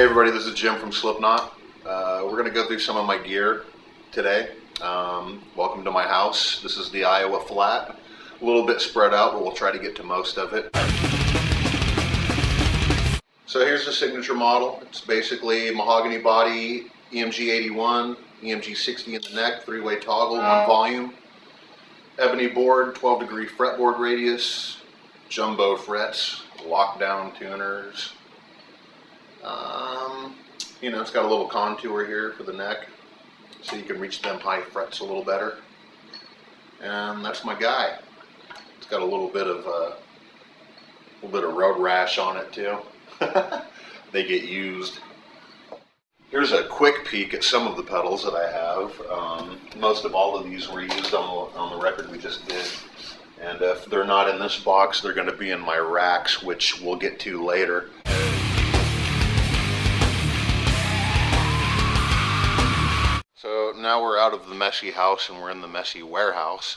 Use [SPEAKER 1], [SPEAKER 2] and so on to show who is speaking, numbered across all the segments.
[SPEAKER 1] Hey everybody, this is Jim from Slipknot. We're going to go through some of my gear today. Welcome to my house. This is the Iowa Flat. A little bit spread out, but we'll try to get to most of it. So here's the signature model. It's basically mahogany body, EMG 81, EMG 60 in the neck, 3-way toggle, 1 volume. Ebony board, 12-degree fretboard radius, jumbo frets, lockdown tuners. It's got a little contour here for the neck, so you can reach them high frets a little better. And that's my guy. It's got a little bit of road rash on it too. They get used. Here's a quick peek at some of the pedals that I have. Most of all of these were used on the record we just did. And if they're not in this box, they're going to be in my racks, which we'll get to later. So now we're out of the messy house and we're in the messy warehouse.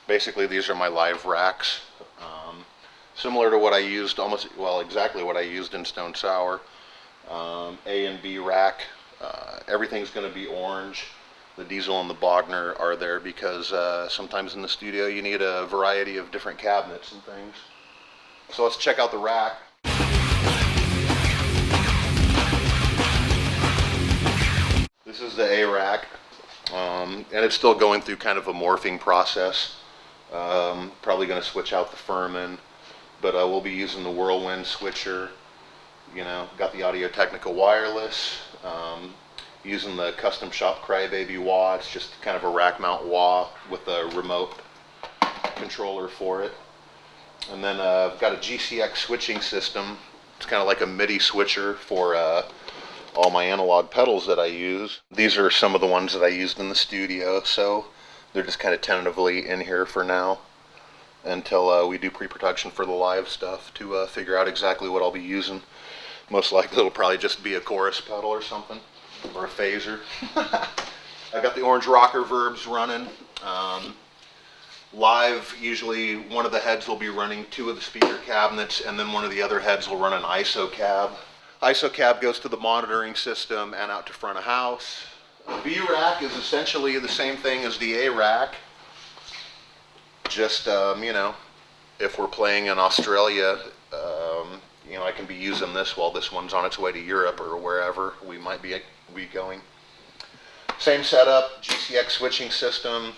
[SPEAKER 1] Basically, these are my live racks. Similar to what I used, exactly what I used in Stone Sour. A and B rack. Everything's going to be orange. The Diesel and the Bogner are there because sometimes in the studio you need a variety of different cabinets and things. So let's check out the rack. This is the A rack, and it's still going through kind of a morphing process. Probably going to switch out the Furman, but we'll be using the Whirlwind switcher. Got the Audio-Technica wireless. Using the Custom Shop Crybaby wah. It's just kind of a rack mount wah with a remote controller for it. And then I've got a GCX switching system. It's kind of like a MIDI switcher for all my analog pedals that I use. These are some of the ones that I used in the studio, so they're just kind of tentatively in here for now until we do pre-production for the live stuff to figure out exactly what I'll be using. Most likely it'll probably just be a chorus pedal or something, or a phaser. I got the orange rocker verbs running. Live, usually one of the heads will be running 2 of the speaker cabinets, and then one of the other heads will run an ISO cab. ISO cab goes to the monitoring system and out to front of house. The B rack is essentially the same thing as the A rack. Just, if we're playing in Australia, I can be using this while this one's on its way to Europe or wherever we might be going. Same setup, GCX switching system,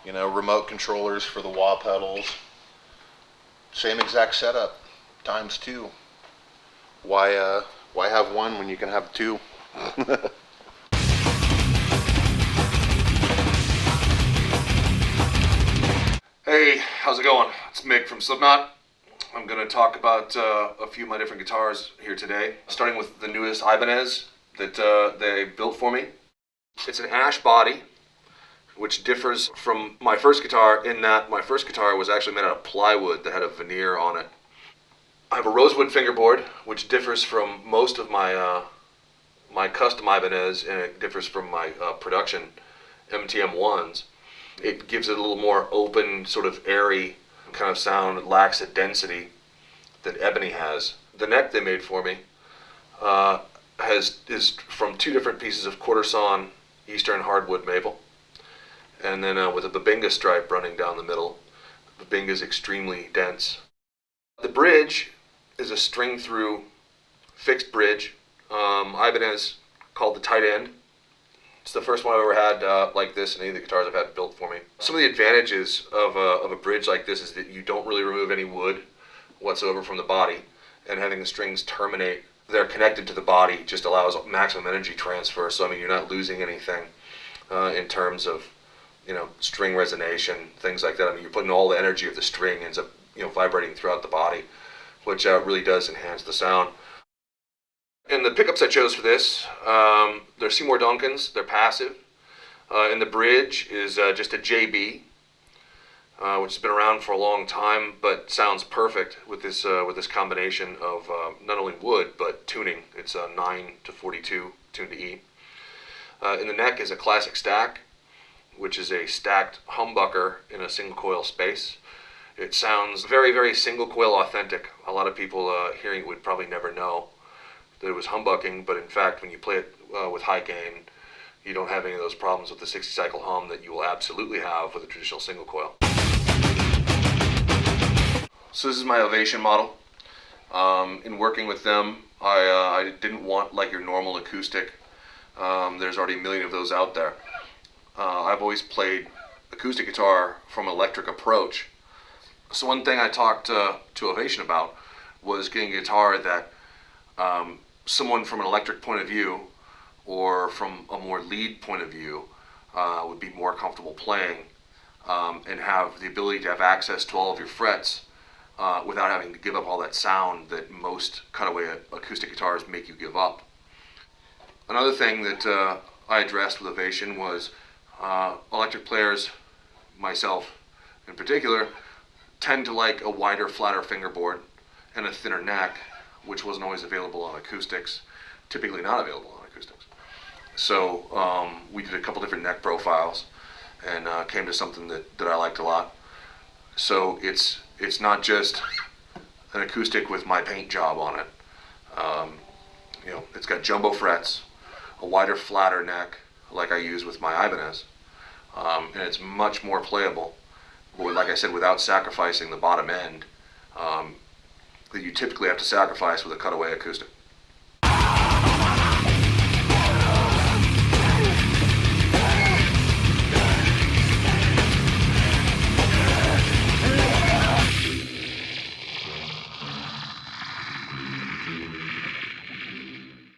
[SPEAKER 1] remote controllers for the wah pedals. Same exact setup, times 2. Why have one when you can have 2?
[SPEAKER 2] Hey, how's it going? It's Mick from Slipknot. I'm going to talk about a few of my different guitars here today, starting with the newest Ibanez that they built for me. It's an ash body, which differs from my first guitar in that my first guitar was actually made out of plywood that had a veneer on it. I have a rosewood fingerboard, which differs from most of my my custom Ibanez, and it differs from my production MTM1s. It gives it a little more open, sort of airy kind of sound. It lacks the density that Ebony has. The neck they made for me is from 2 different pieces of quarter sawn Eastern hardwood maple, and then with a Babinga stripe running down the middle. Babinga is extremely dense. The bridge is a string-through fixed bridge. Ibanez called the tight end. It's the first one I've ever had like this in any of the guitars I've had built for me. Some of the advantages of a bridge like this is that you don't really remove any wood whatsoever from the body, and having the strings terminate, they're connected to the body, just allows maximum energy transfer. So you're not losing anything in terms of string resonation, things like that. You're putting all the energy of the string ends up vibrating throughout the body, which really does enhance the sound. And the pickups I chose for this, they're Seymour Duncans. They're passive. And the bridge is just a JB, which has been around for a long time, but sounds perfect with this combination of not only wood but tuning. It's a 9 to 42 tuned to E. In the neck is a classic stack, which is a stacked humbucker in a single coil space. It sounds very, very single coil authentic. A lot of people hearing it would probably never know that it was humbucking, but in fact, when you play it with high gain, you don't have any of those problems with the 60 cycle hum that you will absolutely have with a traditional single coil. So this is my Ovation model. In working with them, I didn't want like your normal acoustic. There's already a million of those out there. I've always played acoustic guitar from an electric approach. So one thing I talked to Ovation about was getting a guitar that someone from an electric point of view or from a more lead point of view would be more comfortable playing and have the ability to have access to all of your frets without having to give up all that sound that most cutaway acoustic guitars make you give up. Another thing that I addressed with Ovation was electric players, myself in particular, tend to like a wider, flatter fingerboard and a thinner neck, which wasn't always available on acoustics, typically not available on acoustics. So we did a couple different neck profiles and came to something that I liked a lot. So it's not just an acoustic with my paint job on it. It's got jumbo frets, a wider, flatter neck like I use with my Ibanez, and it's much more playable. But like I said, without sacrificing the bottom end that you typically have to sacrifice with a cutaway acoustic.